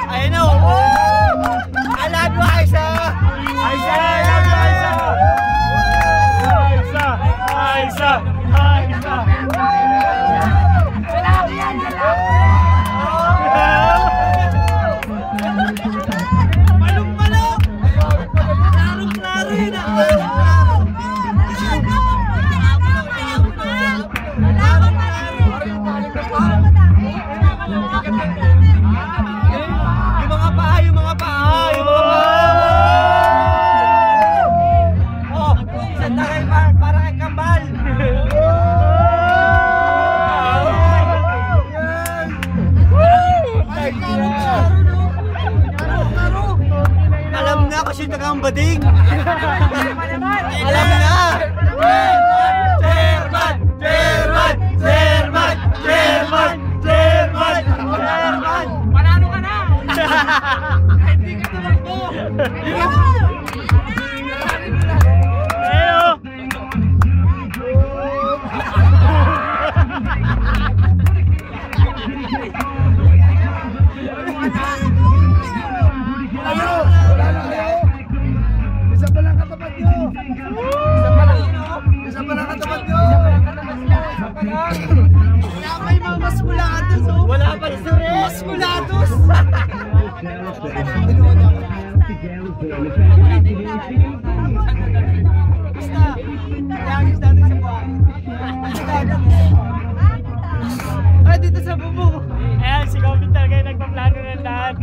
Ayun o. I love you, Aiza. Aiza, I love you, Aiza. Aiza, Aiza, Aiza. Lalaki yan, lalaki. Palong-palo. Klarong-klaro yun ako. Alam na kasi tagang bading. Alam na. Chairman! Chairman! Chairman! Chairman! Chairman! Chairman! Panalo ka na! Hindi ka tumakbo! Isa pa lang katapat nyo! Isa pa lang katapat nyo! Wala pa yung mga mas mulatos. Wala pa yung mas mulatos. Basta, iagis natin sa buwan. Ay, dito sa bubong. Ayan, si Gobin talaga yung nagpaplano ng lahat.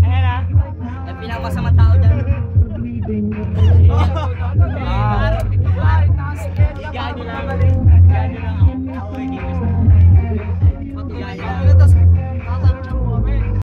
Ayan ah. Ang pinakamasama tao